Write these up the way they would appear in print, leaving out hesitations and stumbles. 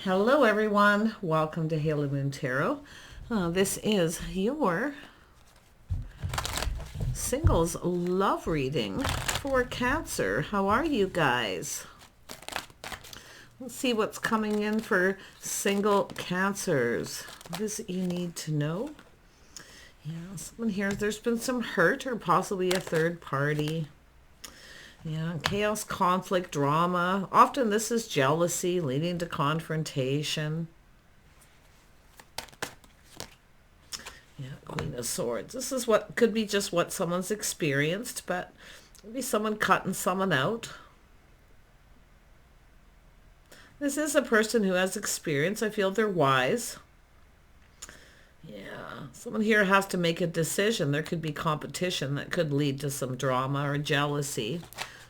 Hello everyone, welcome to Halo Moon Tarot. This is your singles love reading for Cancer. How are you guys? Let's see what's coming in for single Cancers. What is it you need to know? Yeah, someone here, there's been some hurt or possibly a third party. Yeah, chaos, conflict, drama. Often this is jealousy leading to confrontation. Yeah, Queen of Swords. This is what could be just what someone's experienced, but maybe someone cutting someone out. This is a person who has experience. I feel they're wise. Yeah, someone here has to make a decision. There could be competition that could lead to some drama or jealousy.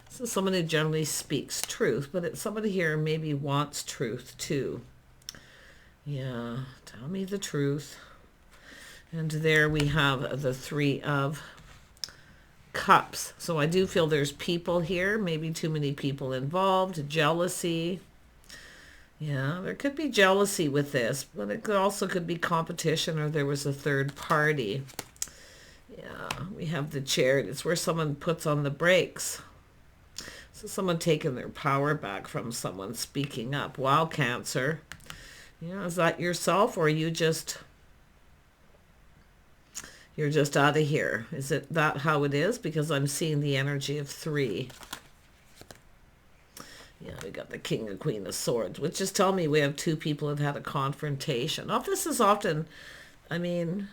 This is someone who generally speaks truth, but it's somebody here maybe wants truth too. Yeah, tell me the truth. And there we have the Three of Cups. So I do feel there's people here, maybe too many people involved, jealousy. Yeah, there could be jealousy with this, but it also could be competition or there was a third party. Yeah, we have the Chariot. It's where someone puts on the brakes. So someone taking their power back from someone speaking up. Wow, Cancer. Yeah, is that yourself or you're just out of here? Is it that how it is? Because I'm seeing the energy of 3. Yeah, we got the King and Queen of Swords, which is telling me we have 2 people that had a confrontation. This is often, I mean,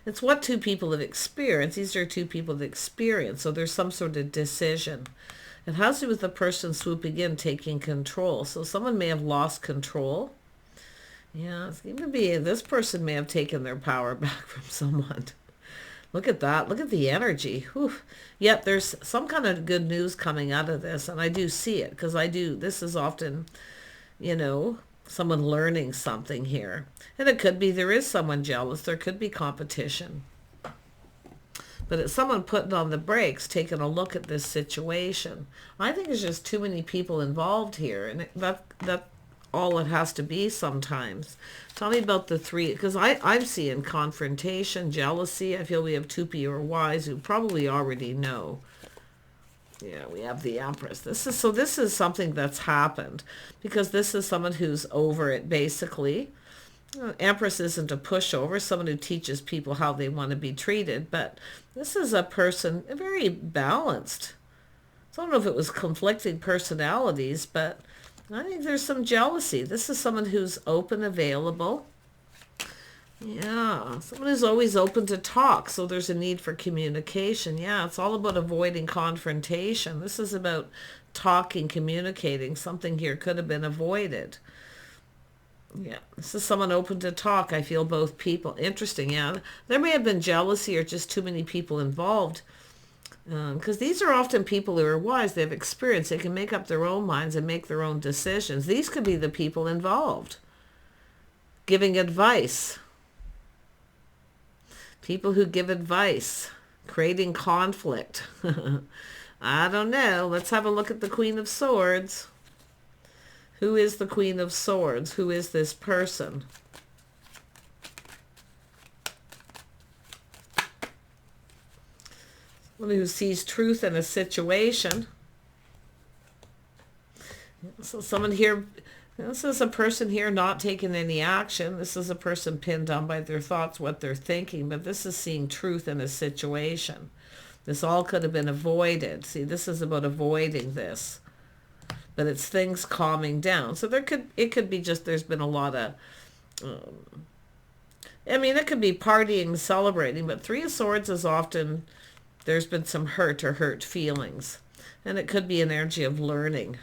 it's what 2 people have experienced. These are 2 people that experience. So there's some sort of decision. It has to do with the person swooping in, taking control. So someone may have lost control. Yeah, it's going to be this person may have taken their power back from someone. Look at that. Look at the energy. Whew. Yet there's some kind of good news coming out of this. And I do see it because this is often, someone learning something here. And it could be there is someone jealous. There could be competition. But it's someone putting on the brakes, taking a look at this situation. I think there's just too many people involved here. And that all it has to be sometimes. Tell me about the 3, because I'm seeing confrontation, jealousy. I feel we have 2 people who are wise who probably already know. Yeah, we have the Empress. This is something that's happened because this is someone who's over it basically. Empress isn't a pushover, someone who teaches people how they want to be treated, but this is a person very balanced. So I don't know if it was conflicting personalities, but I think there's some jealousy. This is someone who's open, available. Yeah, someone who's always open to talk. So there's a need for communication. Yeah, it's all about avoiding confrontation. This is about talking, communicating. Something here could have been avoided. Yeah, this is someone open to talk. I feel both people. Interesting, yeah. There may have been jealousy or just too many people involved. Because these are often people who are wise. They have experience. They can make up their own minds and make their own decisions. These could be the people involved. Giving advice. People who give advice. Creating conflict. I don't know. Let's have a look at the Queen of Swords. Who is the Queen of Swords? Who is this person? Someone who sees truth in a situation. So someone here, this is a person here not taking any action. This is a person pinned down by their thoughts, what they're thinking, but this is seeing truth in a situation. This all could have been avoided. See, this is about avoiding this. But it's things calming down. So it could be just there's been a lot of, it could be partying, celebrating, but 3 of Swords is often, there's been some hurt feelings. And it could be an energy of learning.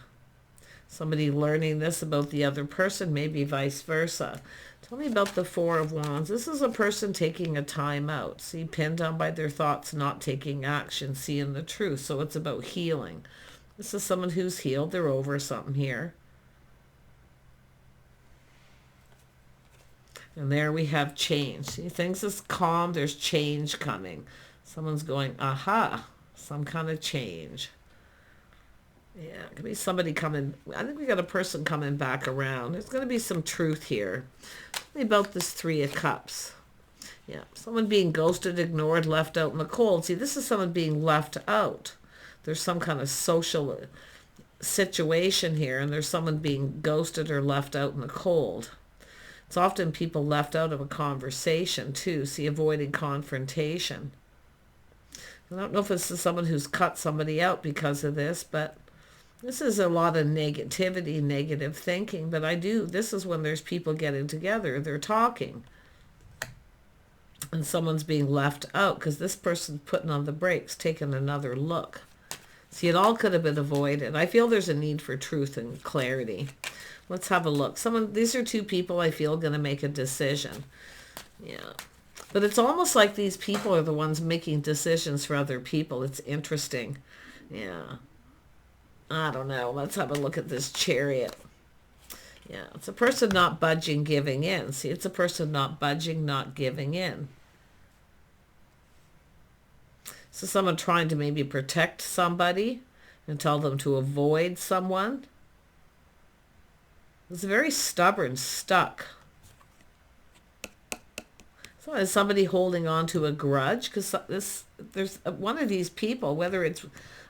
Somebody learning this about the other person, maybe vice versa. Tell me about the 4 of Wands. This is a person taking a time out. See, pinned down by their thoughts, not taking action, seeing the truth. So it's about healing. This is someone who's healed. They're over something here. And there we have change. See, things is calm. There's change coming. Someone's going, aha, some kind of change. Yeah, it could be somebody coming. I think we got a person coming back around. There's going to be some truth here. Tell me about this Three of Cups. Yeah, someone being ghosted, ignored, left out in the cold. See, this is someone being left out. There's some kind of social situation here, and there's someone being ghosted or left out in the cold. It's often people left out of a conversation, too. See, avoiding confrontation. I don't know if this is someone who's cut somebody out because of this, but this is a lot of negativity, negative thinking. But this is when there's people getting together. They're talking. And someone's being left out because this person's putting on the brakes, taking another look. See, it all could have been avoided. I feel there's a need for truth and clarity. Let's have a look. These are two people I feel going to make a decision. Yeah. But it's almost like these people are the ones making decisions for other people. It's interesting. Yeah. I don't know. Let's have a look at this Chariot. Yeah. It's a person not budging, giving in. See, it's a person not budging, not giving in. So someone trying to maybe protect somebody and tell them to avoid someone. It's very stubborn, stuck. So is somebody holding on to a grudge? Because there's one of these people, whether it's,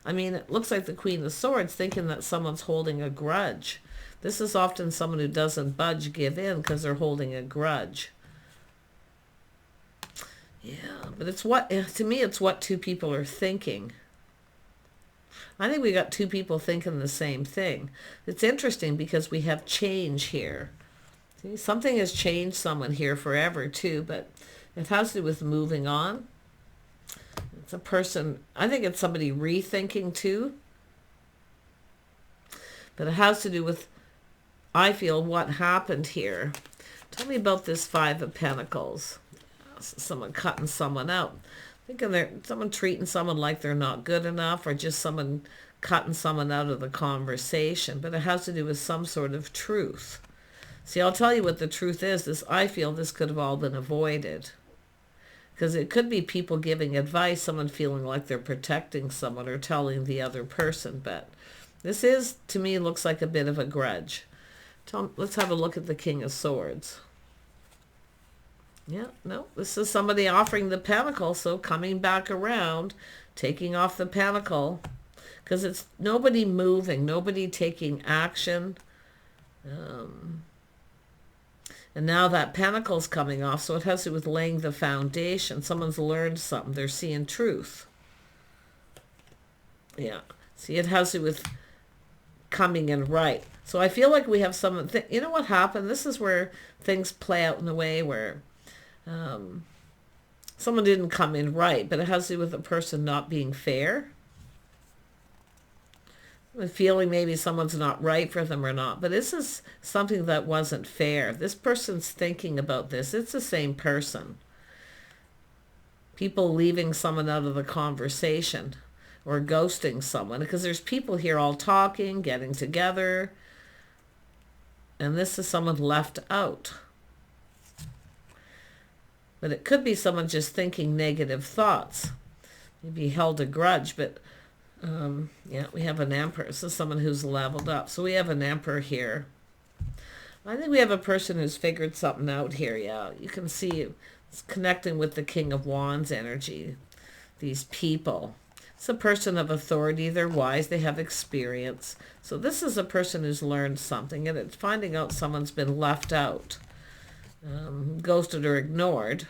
it looks like the Queen of Swords, thinking that someone's holding a grudge. This is often someone who doesn't budge, give in, because they're holding a grudge. Yeah, but to me, it's what two people are thinking. I think we got two people thinking the same thing. It's interesting because we have change here. See, something has changed someone here forever too, but it has to do with moving on. It's a person, I think it's somebody rethinking too. But it has to do with, I feel, what happened here. Tell me about this Five of Pentacles. Someone cutting someone out. Thinking someone treating someone like they're not good enough, or just someone cutting someone out of the conversation. But it has to do with some sort of truth. See, I'll tell you what the truth is. I feel this could have all been avoided. Because it could be people giving advice, someone feeling like they're protecting someone or telling the other person. But this is, to me, looks like a bit of a grudge. Let's have a look at the King of Swords. Yeah, no, this is somebody offering the pentacle, so coming back around, taking off the pentacle, because it's nobody moving, nobody taking action. And now that pentacle's coming off, so it has to do with laying the foundation. Someone's learned something. They're seeing truth. Yeah. See, it has to do with coming in right. So I feel like we have someone... You know what happened? This is where things play out in a way where someone didn't come in right, but it has to do with a person not being fair. Feeling maybe someone's not right for them or not. But this is something that wasn't fair. This person's thinking about this. It's the same person. People leaving someone out of the conversation or ghosting someone. Because there's people here all talking, getting together. And this is someone left out. But it could be someone just thinking negative thoughts. Maybe held a grudge, but... yeah, we have an Emperor. This is someone who's leveled up. So we have an Emperor here. I think we have a person who's figured something out here. Yeah, you can see it's connecting with the King of Wands energy. These people. It's a person of authority. They're wise. They have experience. So this is a person who's learned something, and it's finding out someone's been left out, ghosted or ignored.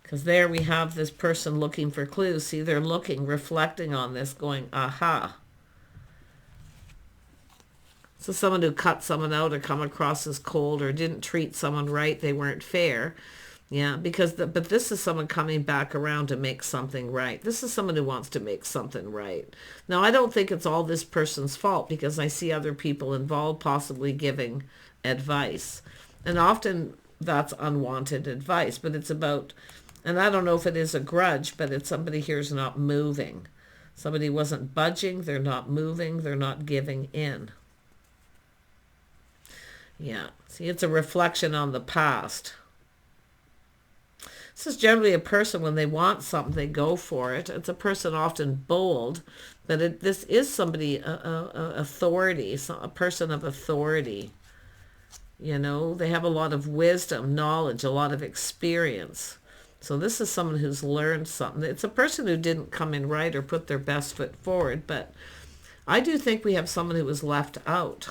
Because there we have this person looking for clues. See, they're looking, reflecting on this, going, aha. So someone who cut someone out or come across as cold or didn't treat someone right, they weren't fair. Yeah, but this is someone coming back around to make something right. This is someone who wants to make something right. Now, I don't think it's all this person's fault because I see other people involved possibly giving advice. And often that's unwanted advice, but it's about... And I don't know if it is a grudge, but it's somebody here's not moving. Somebody wasn't budging, they're not moving, they're not giving in. Yeah, see, it's a reflection on the past. This is generally a person, when they want something, they go for it. It's a person often bold, but this is somebody, authority, a person of authority. You know, they have a lot of wisdom, knowledge, a lot of experience. So this is someone who's learned something. It's a person who didn't come in right or put their best foot forward, but I do think we have someone who was left out.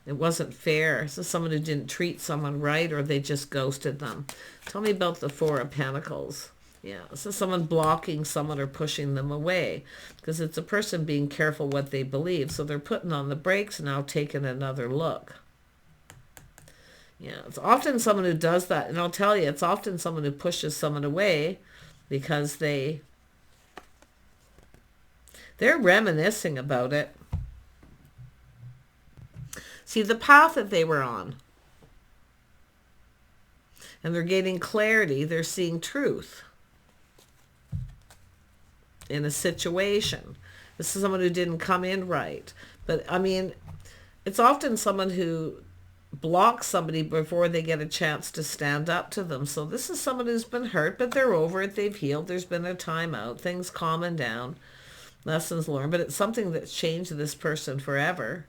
It wasn't fair. This is someone who didn't treat someone right, or they just ghosted them. Tell me about the Four of Pentacles. Yeah, this is someone blocking someone or pushing them away, because it's a person being careful what they believe. So they're putting on the brakes now, taking another look. Yeah, it's often someone who does that. And I'll tell you, it's often someone who pushes someone away because they're reminiscing about it. See, the path that they were on. And they're gaining clarity. They're seeing truth in a situation. This is someone who didn't come in right. But, I mean, it's often someone who block somebody before they get a chance to stand up to them. So this is someone who's been hurt, but they're over it. They've healed. There's been a timeout. Things calming down. Lessons learned. But it's something that's changed this person forever.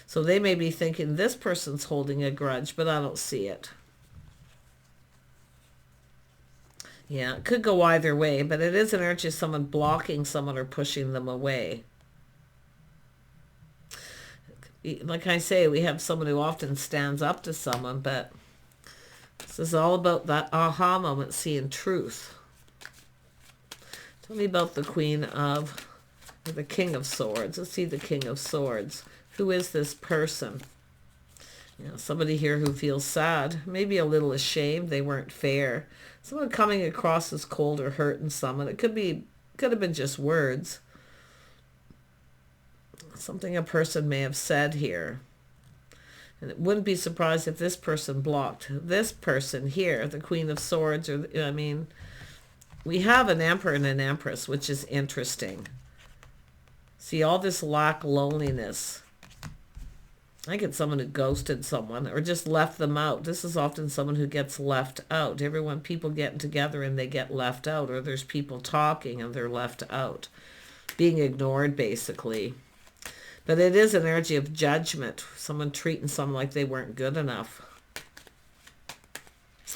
So they may be thinking this person's holding a grudge, but I don't see it. Yeah, it could go either way, but it is an energy of someone blocking someone or pushing them away. Like I say, we have someone who often stands up to someone, but this is all about that aha moment, seeing truth. Tell me about the the King of Swords. Let's see the King of Swords. Who is this person? Somebody here who feels sad, maybe a little ashamed they weren't fair. Someone coming across as cold or hurting someone. It could have been just words. Something a person may have said here. And it wouldn't be surprised if this person blocked this person here, the Queen of Swords. We have an Emperor and an Empress, which is interesting. See, all this lack, loneliness. I get someone who ghosted someone or just left them out. This is often someone who gets left out. People getting together and they get left out, or there's people talking and they're left out. Being ignored, basically. But it is an energy of judgment. Someone treating someone like they weren't good enough.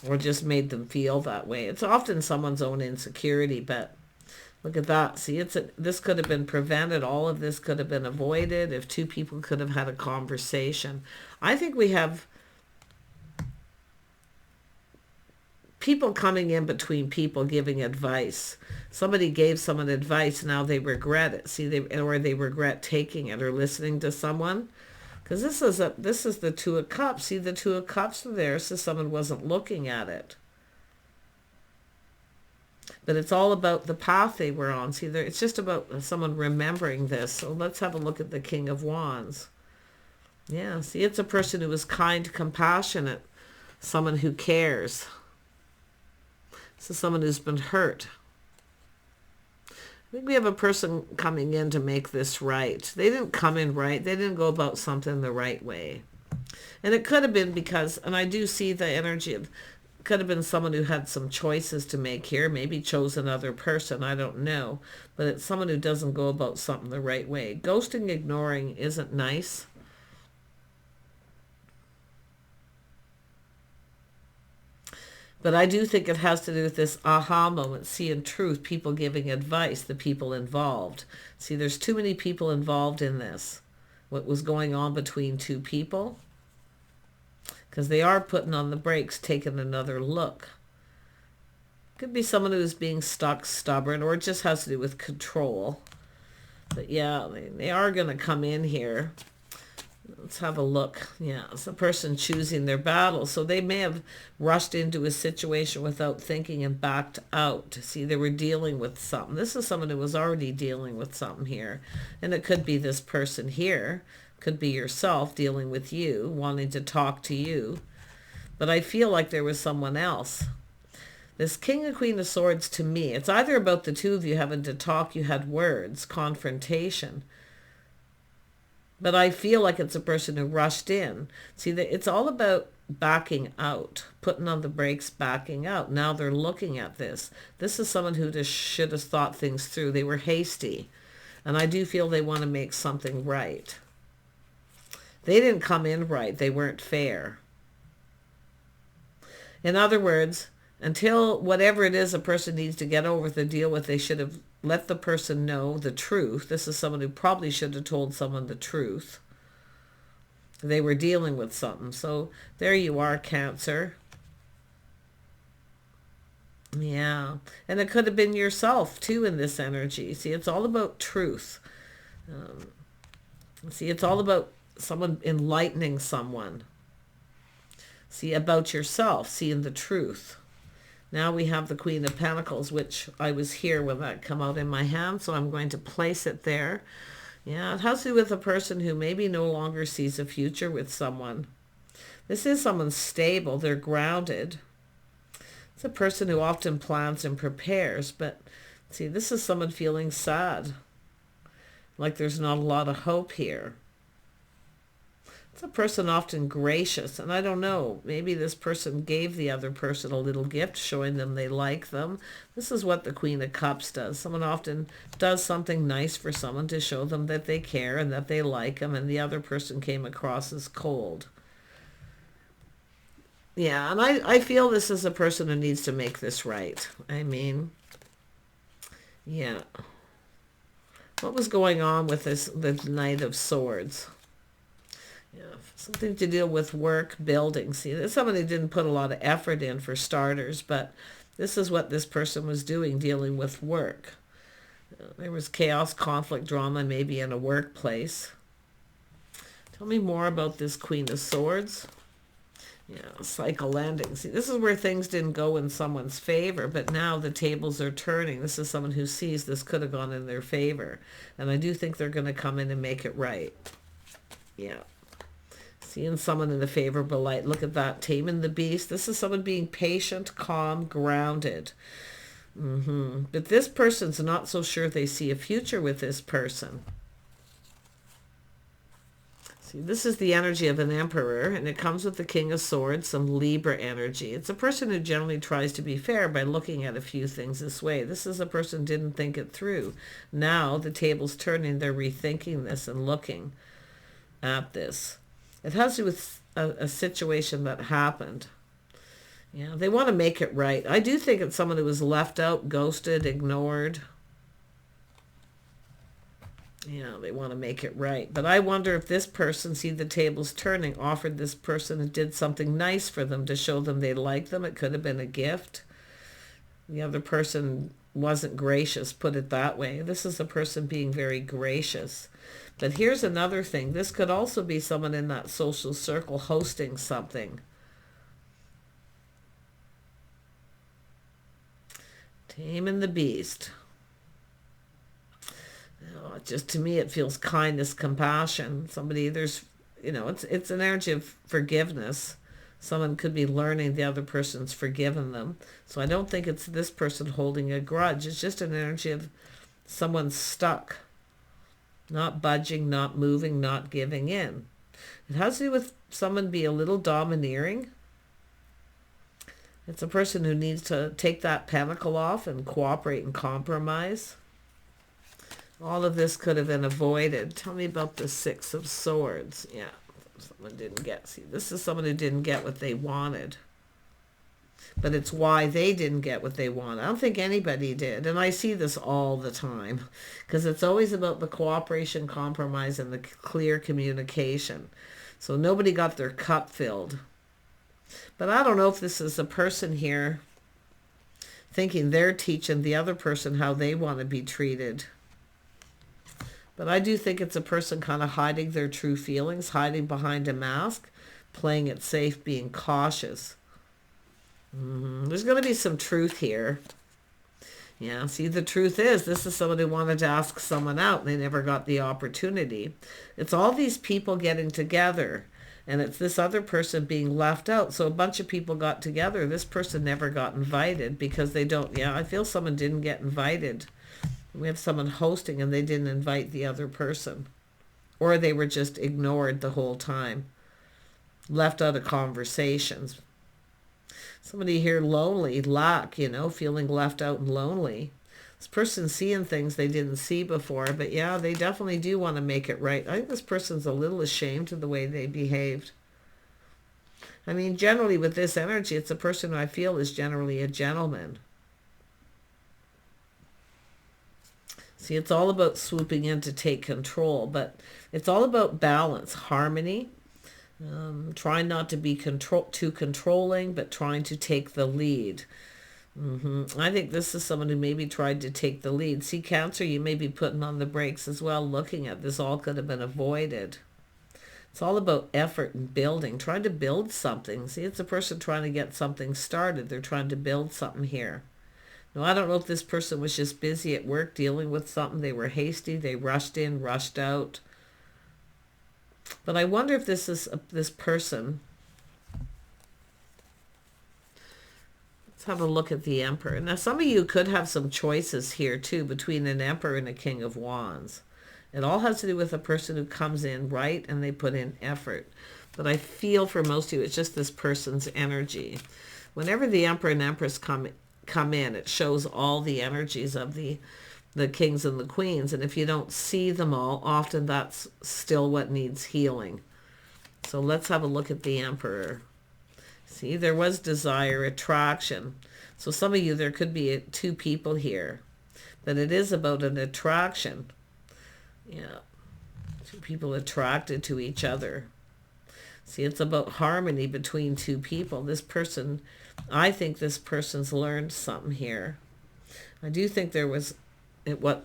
Or just made them feel that way. It's often someone's own insecurity, but look at that. See, this could have been prevented. All of this could have been avoided if two people could have had a conversation. I think we have people coming in between people giving advice. Somebody gave someone advice, now they regret it. See, or they regret taking it or listening to someone. Because this is the Two of Cups. See, the Two of Cups are there, so someone wasn't looking at it. But it's all about the path they were on. See, it's just about someone remembering this. So let's have a look at the King of Wands. Yeah, see, it's a person who is kind, compassionate, someone who cares. This is someone who's been hurt. I think we have a person coming in to make this right. They didn't come in right. They didn't go about something the right way. And it could have been because, and I do see the energy of, could have been someone who had some choices to make here, maybe chose another person, I don't know. But it's someone who doesn't go about something the right way. Ghosting, ignoring isn't nice. But I do think it has to do with this aha moment, seeing truth, people giving advice, the people involved. See, there's too many people involved in this. What was going on between two people? Because they are putting on the brakes, taking another look. Could be someone who's being stuck, stubborn, or it just has to do with control. But yeah, they are going to come in here. Let's have a look. Yeah, it's a person choosing their battle. So they may have rushed into a situation without thinking and backed out. See, they were dealing with something. This is someone who was already dealing with something here. And it could be this person here. Could be yourself dealing with you, wanting to talk to you. But I feel like there was someone else. This King and Queen of Swords, to me, it's either about the two of you having to talk, you had words, confrontation. But I feel like it's a person who rushed in. See, it's all about backing out, putting on the brakes, backing out. Now they're looking at this. This is someone who just should have thought things through. They were hasty. And I do feel they want to make something right. They didn't come in right. They weren't fair. In other words, until whatever it is a person needs to get over to deal with, they should have let the person know the truth. This is someone who probably should have told someone the truth. They were dealing with something. So there you are, Cancer. Yeah. And it could have been yourself, too, in this energy. See, it's all about truth. See, it's all about someone enlightening someone. See, about yourself, seeing the truth. Now we have the Queen of Pentacles, which I was here when that come out in my hand, so I'm going to place it there. Yeah, it has to do with a person who maybe no longer sees a future with someone. This is someone stable. They're grounded. It's a person who often plans and prepares, but see, this is someone feeling sad. Like there's not a lot of hope here. It's a person often gracious, and I don't know, maybe this person gave the other person a little gift showing them they like them. This is what the Queen of Cups does. Someone often does something nice for someone to show them that they care and that they like them, and the other person came across as cold. Yeah, and I feel this is a person who needs to make this right. I mean, yeah. What was going on with the Knight of Swords? Yeah, something to deal with work, building. See, there's someone who didn't put a lot of effort in for starters, but this is what this person was doing, dealing with work. There was chaos, conflict, drama, maybe in a workplace. Tell me more about this Queen of Swords. Yeah, cycle ending. See, this is where things didn't go in someone's favor, but now the tables are turning. This is someone who sees this could have gone in their favor. And I do think they're going to come in and make it right. Yeah. Seeing someone in a favorable light. Look at that. Taming the beast. This is someone being patient, calm, grounded. But this person's not so sure they see a future with this person. See, this is the energy of an emperor, and it comes with the King of Swords, some Libra energy. It's a person who generally tries to be fair by looking at a few things this way. This is a person who didn't think it through. Now the table's turning. They're rethinking this and looking at this. It has to do with a situation that happened. Yeah, they want to make it right. I do think it's someone who was left out, ghosted, ignored. Yeah, they want to make it right. But I wonder if this person, see the tables turning, offered this person and did something nice for them to show them they like them. It could have been a gift. The other person wasn't gracious, put it that way. This is a person being very gracious. But here's another thing. This could also be someone in that social circle hosting something. Taming the beast. Just to me, it feels kindness, compassion. Somebody, there's, it's an energy of forgiveness. Someone could be learning the other person's forgiven them. So I don't think it's this person holding a grudge. It's just an energy of someone stuck. Not budging, not moving, not giving in. It has to do with someone being a little domineering. It's a person who needs to take that pentacle off and cooperate and compromise. All of this could have been avoided. Tell me about the Six of Swords. Yeah, someone didn't get. See, this is someone who didn't get what they wanted. But it's why they didn't get what they want. I don't think anybody did. And I see this all the time. Because it's always about the cooperation, compromise, and the clear communication. So nobody got their cup filled. But I don't know if this is a person here thinking they're teaching the other person how they want to be treated. But I do think it's a person kind of hiding their true feelings, hiding behind a mask, playing it safe, being cautious. There's going to be some truth here. Yeah, see, the truth is, this is someone who wanted to ask someone out, and they never got the opportunity. It's all these people getting together, and it's this other person being left out. So a bunch of people got together. This person never got invited because they don't, I feel someone didn't get invited. We have someone hosting and they didn't invite the other person. or they were just ignored the whole time, left out of conversations. Somebody here lonely, lack, feeling left out and lonely. This person's seeing things they didn't see before, but yeah, they definitely do want to make it right. I think this person's a little ashamed of the way they behaved. I mean, generally with this energy, it's a person who I feel is generally a gentleman. See, it's all about swooping in to take control, but it's all about balance, harmony, trying not to be too controlling, but trying to take the lead. I think this is someone who maybe tried to take the lead. See, Cancer, you may be putting on the brakes as well, looking at this. All could have been avoided. It's all about effort and building, trying to build something. See, it's a person trying to get something started. They're trying to build something here. Now, I don't know if this person was just busy at work dealing with something. They were hasty. They rushed in, rushed out. But I wonder if this is this person. Let's have a look at the Emperor. Now, some of you could have some choices here, too, between an Emperor and a King of Wands. It all has to do with a person who comes in right and they put in effort. But I feel for most of you, it's just this person's energy. Whenever the Emperor and Empress come in, it shows all the energies of the kings and the queens. And if you don't see them all, often that's still what needs healing. So let's have a look at the Emperor. See, there was desire, attraction. So some of you, there could be two people here. But it is about an attraction. Yeah. Two people attracted to each other. See, it's about harmony between two people. This person, I think this person's learned something here. I do think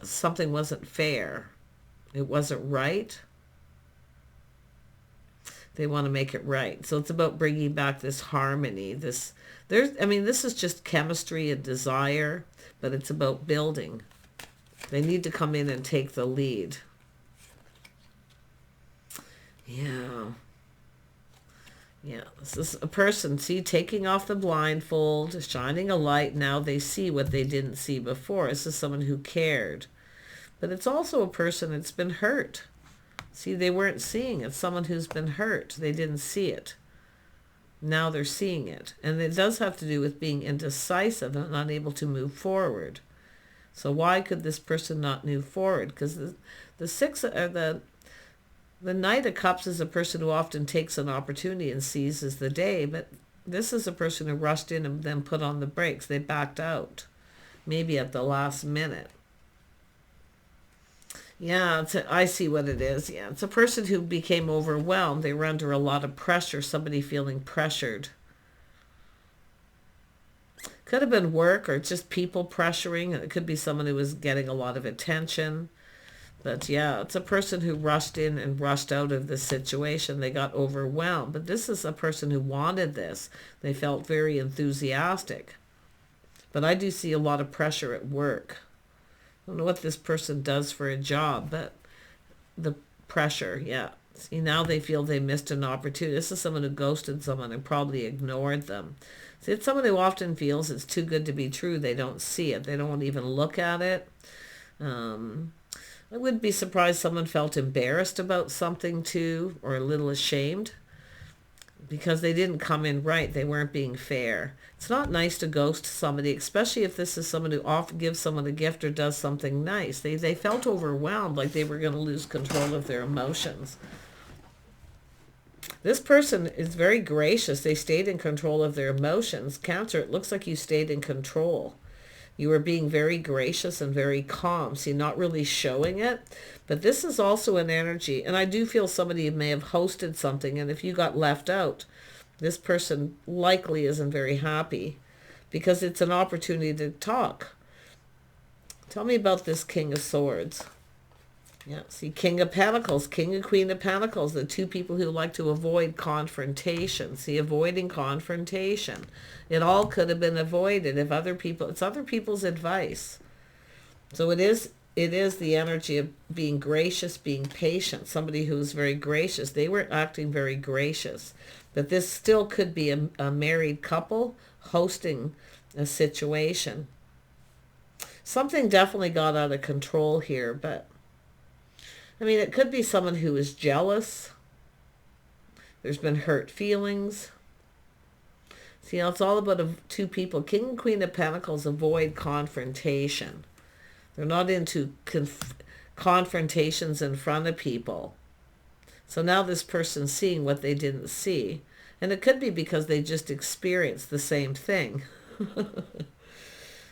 something wasn't fair. It wasn't right. They want to make it right. So it's about bringing back this harmony. This is just chemistry and desire, but it's about building. They need to come in and take the lead. Yeah. Yeah, this is a person, see, taking off the blindfold, shining a light. Now they see what they didn't see before. This is someone who cared. But it's also a person that's been hurt. See, they weren't seeing it. Someone who's been hurt. They didn't see it. Now they're seeing it. And it does have to do with being indecisive and unable to move forward. So why could this person not move forward? Because the Knight of Cups is a person who often takes an opportunity and seizes the day, but this is a person who rushed in and then put on the brakes. They backed out, maybe at the last minute. Yeah, I see what it is. Yeah, it's a person who became overwhelmed. They were under a lot of pressure, somebody feeling pressured. Could have been work or just people pressuring. It could be someone who was getting a lot of attention. But yeah, it's a person who rushed in and rushed out of the situation. They got overwhelmed. But this is a person who wanted this. They felt very enthusiastic. But I do see a lot of pressure at work. I don't know what this person does for a job, but the pressure, yeah. See, now they feel they missed an opportunity. This is someone who ghosted someone and probably ignored them. See, it's someone who often feels it's too good to be true. They don't see it. They don't even look at it. I wouldn't be surprised someone felt embarrassed about something too, or a little ashamed, because they didn't come in right. They weren't being fair. It's not nice to ghost somebody, especially if this is someone who often gives someone a gift or does something nice. They felt overwhelmed, like they were going to lose control of their emotions. This person is very gracious. They stayed in control of their emotions. Cancer, it looks like you stayed in control. You were being very gracious and very calm. See, not really showing it. But this is also an energy. And I do feel somebody may have hosted something. And if you got left out, this person likely isn't very happy. Because it's an opportunity to talk. Tell me about this King of Swords. Yeah, see, King of Pentacles, King and Queen of Pentacles, the two people who like to avoid confrontation. See, avoiding confrontation. It all could have been avoided if it's other people's advice. So it is the energy of being gracious, being patient, somebody who's very gracious. They were acting very gracious. But this still could be a married couple hosting a situation. Something definitely got out of control here, but I mean, it could be someone who is jealous. There's been hurt feelings. See, it's all about two people. King and Queen of Pentacles avoid confrontation. They're not into confrontations in front of people. So now this person's seeing what they didn't see. And it could be because they just experienced the same thing.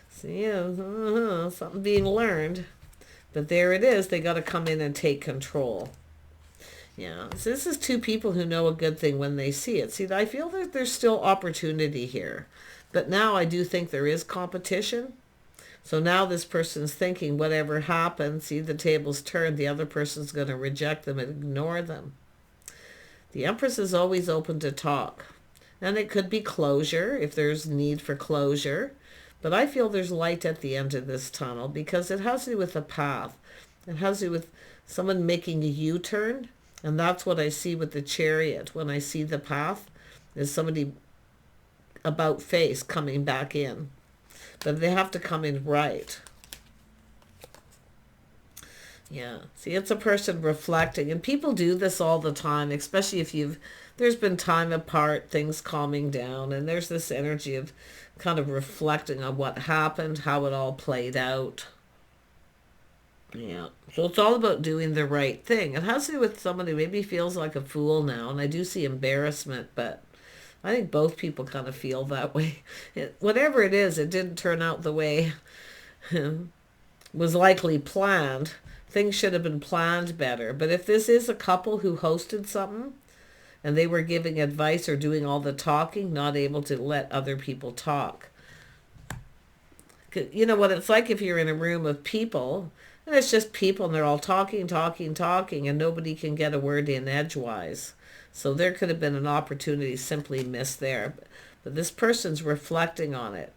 See, something being learned. But there it is. They got to come in and take control. Yeah, so this is two people who know a good thing when they see it. See, I feel that there's still opportunity here. But now I do think there is competition. So now this person's thinking whatever happens, see the tables turn, the other person's going to reject them and ignore them. The Empress is always open to talk. And it could be closure if there's need for closure. But I feel there's light at the end of this tunnel because it has to do with the path. It has to do with someone making a U-turn. And that's what I see with the Chariot. When I see the path, is somebody about face coming back in. But they have to come in right. Yeah. See, it's a person reflecting. And people do this all the time, especially if there's been time apart, things calming down. And there's this energy of kind of reflecting on what happened, how it all played out. Yeah. So it's all about doing the right thing. It has to do with someone who maybe feels like a fool now. And I do see embarrassment, but I think both people kind of feel that way. Whatever it is, it didn't turn out the way was likely planned. Things should have been planned better. But if this is a couple who hosted something and they were giving advice or doing all the talking, not able to let other people talk. You know what it's like if you're in a room of people and it's just people and they're all talking, and nobody can get a word in edgewise. So there could have been an opportunity simply missed there. But this person's reflecting on it.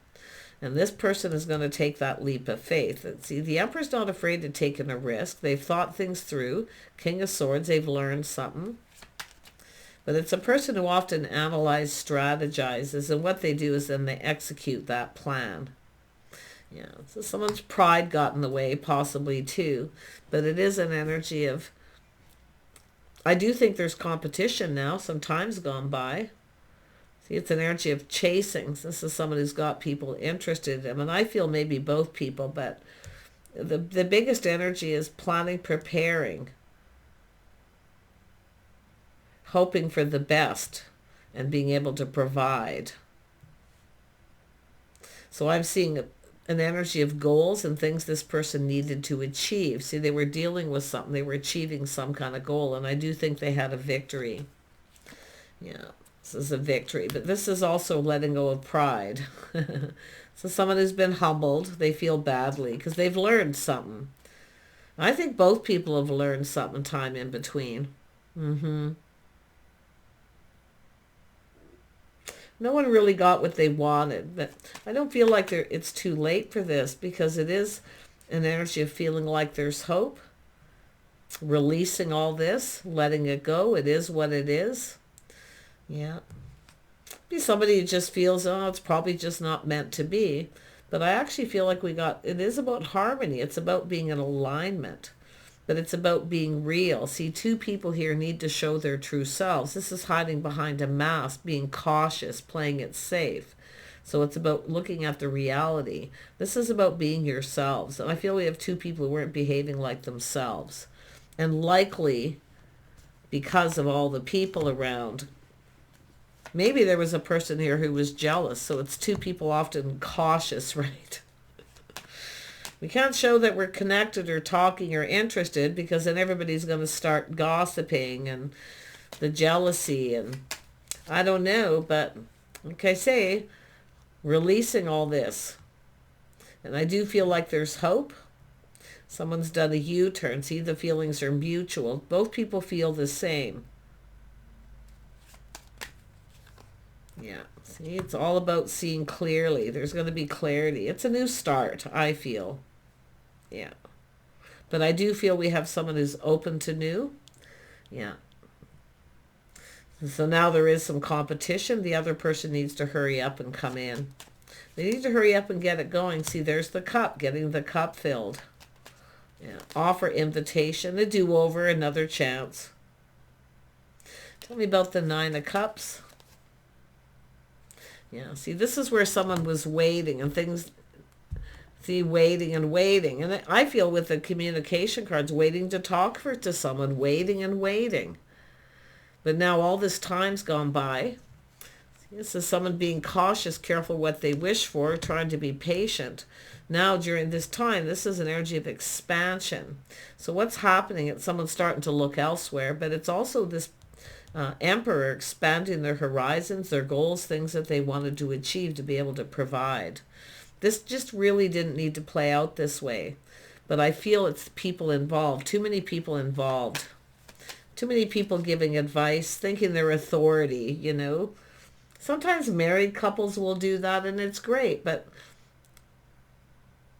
And this person is going to take that leap of faith. See, the Emperor's not afraid to take a risk. They've thought things through. King of Swords, they've learned something. But it's a person who often analyzes, strategizes, and what they do is then they execute that plan. Yeah, so someone's pride got in the way, possibly too. But it is an energy of, I do think there's competition now, some time's gone by. See, it's an energy of chasing. This is someone who's got people interested in them. And I feel maybe both people, but the biggest energy is planning, preparing, hoping for the best, and being able to provide. So I'm seeing an energy of goals and things this person needed to achieve. See, they were dealing with something. They were achieving some kind of goal, and I do think they had a victory. Yeah, this is a victory. But this is also letting go of pride. So someone who's been humbled, they feel badly because they've learned something. I think both people have learned something time in between. No one really got what they wanted, but I don't feel like it's too late for this because it is an energy of feeling like there's hope, releasing all this, letting it go. It is what it is. Yeah. Be somebody who just feels, oh, it's probably just not meant to be. But I actually feel like it is about harmony. It's about being in alignment. But it's about being real. See, two people here need to show their true selves. This is hiding behind a mask, being cautious, playing it safe. So it's about looking at the reality. This is about being yourselves. And I feel we have two people who weren't behaving like themselves. And likely, because of all the people around, maybe there was a person here who was jealous. So it's two people often cautious, right? We can't show that we're connected or talking or interested because then everybody's going to start gossiping and the jealousy and I don't know, but like I say, releasing all this. And I do feel like there's hope. Someone's done a U-turn. See, the feelings are mutual. Both people feel the same. Yeah. See, it's all about seeing clearly. There's going to be clarity. It's a new start, I feel. Yeah. But I do feel we have someone who's open to new. Yeah. And so now there is some competition. The other person needs to hurry up and come in. They need to hurry up and get it going. See, there's the cup, getting the cup filled. Yeah. Offer invitation, a do-over, another chance. Tell me about the Nine of Cups. Yeah, see, this is where someone was waiting and things, see, waiting and waiting. And I feel with the communication cards, waiting to talk to someone, waiting and waiting. But now all this time's gone by. This is someone being cautious, careful what they wish for, trying to be patient. Now during this time, this is an energy of expansion. So what's happening? It's someone starting to look elsewhere, but it's also this Emperor expanding their horizons, their goals, things that they wanted to achieve to be able to provide. This just really didn't need to play out this way. But I feel it's people involved, too many people involved. Too many people giving advice, thinking they're authority, you know. Sometimes married couples will do that and it's great, but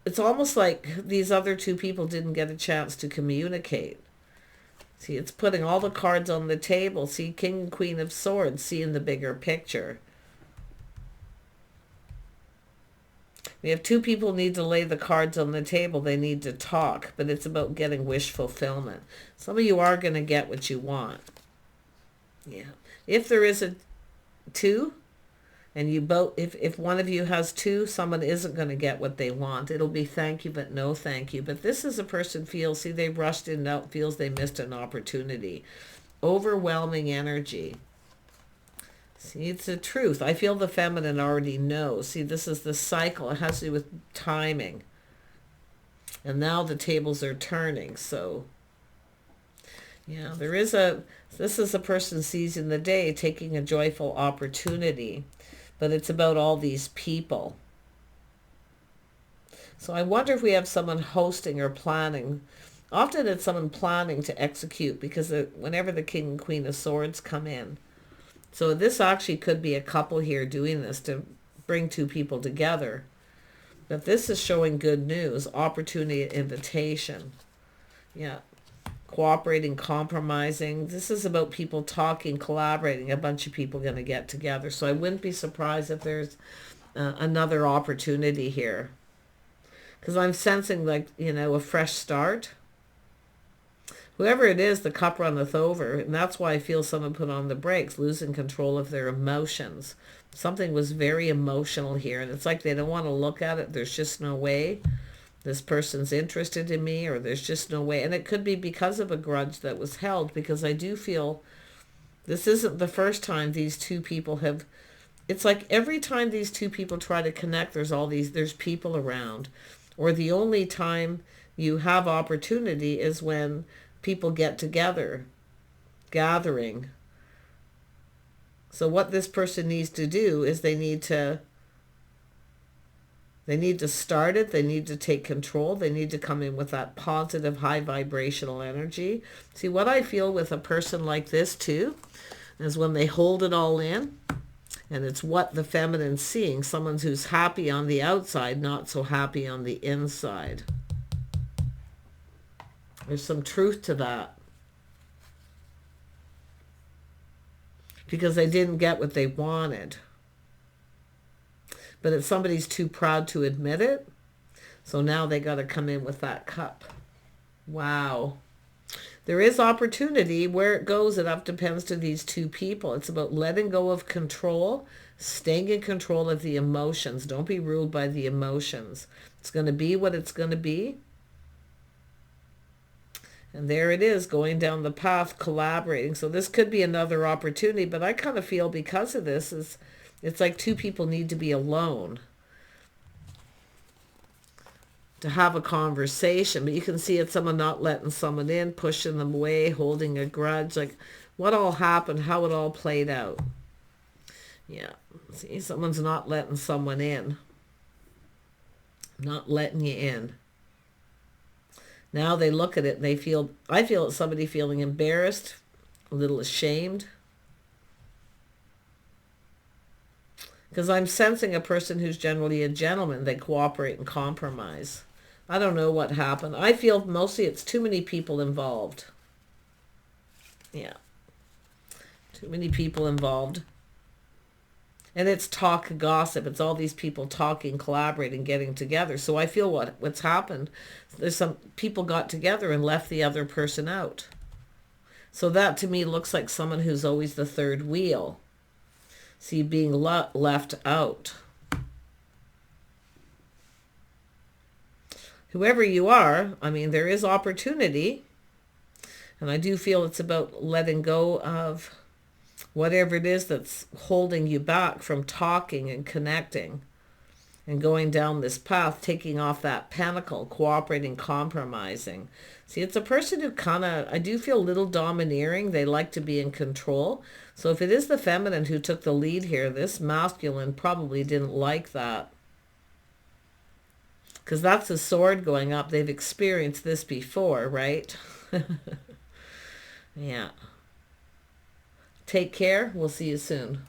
it's almost like these other two people didn't get a chance to communicate. See, it's putting all the cards on the table. See, King and Queen of Swords, seeing the bigger picture. We have two people need to lay the cards on the table. They need to talk, but it's about getting wish fulfillment. Some of you are going to get what you want. Yeah. If there is a two, and you both, if one of you has two, someone isn't going to get what they want. It'll be thank you, but no thank you. But this is a person feels, see, they rushed in and out, feels they missed an opportunity. Overwhelming energy. See, it's the truth. I feel the feminine already knows. See, this is the cycle. It has to do with timing. And now the tables are turning. So, yeah, this is a person seizing the day, taking a joyful opportunity. But it's about all these people. So I wonder if we have someone hosting or planning. Often it's someone planning to execute, because whenever the King and Queen of Swords come in. So this actually could be a couple here doing this to bring two people together. But this is showing good news, opportunity, invitation. Yeah. Cooperating, compromising. This is about people talking, collaborating, a bunch of people going to get together. So I wouldn't be surprised if there's another opportunity here. Because I'm sensing, like, you know, a fresh start. Whoever it is, the cup runneth over. And that's why I feel someone put on the brakes, losing control of their emotions. Something was very emotional here. And it's like they don't want to look at it. There's just no way. This person's interested in me, or there's just no way. And it could be because of a grudge that was held, because I do feel this isn't the first time these two people have, it's like every time these two people try to connect, there's people around. Or the only time you have opportunity is when people get together, gathering. So what this person needs to do is they need to start it. They need to take control. They need to come in with that positive, high vibrational energy. See, what I feel with a person like this too is when they hold it all in, and it's what the feminine's seeing. Someone who's happy on the outside, not so happy on the inside. There's some truth to that. Because they didn't get what they wanted. But if somebody's too proud to admit it, so now they got to come in with that cup. Wow. There is opportunity. Where it goes, it depends to these two people. It's about letting go of control, staying in control of the emotions. Don't be ruled by the emotions. It's going to be what it's going to be. And there it is, going down the path, collaborating. So this could be another opportunity, but I kind of feel because of this, it's like two people need to be alone to have a conversation. But you can see it's someone not letting someone in, pushing them away, holding a grudge. Like, what all happened, how it all played out. Yeah, see, someone's not letting someone in. Not letting you in. Now they look at it and they feel, I feel it's somebody feeling embarrassed, a little ashamed. Because I'm sensing a person who's generally a gentleman. They cooperate and compromise. I don't know what happened. I feel mostly it's too many people involved. Yeah. Too many people involved. And it's talk gossip. It's all these people talking, collaborating, getting together. So I feel what's happened, there's some people got together and left the other person out. So that to me looks like someone who's always the third wheel. See, being left out. Whoever you are, I mean, there is opportunity. And I do feel it's about letting go of whatever it is that's holding you back from talking and connecting and going down this path, taking off that pentacle, cooperating, compromising. See, it's a person who kind of, I do feel a little domineering. They like to be in control. So if it is the feminine who took the lead here, this masculine probably didn't like that. Because that's a sword going up. They've experienced this before, right? Yeah. Take care. We'll see you soon.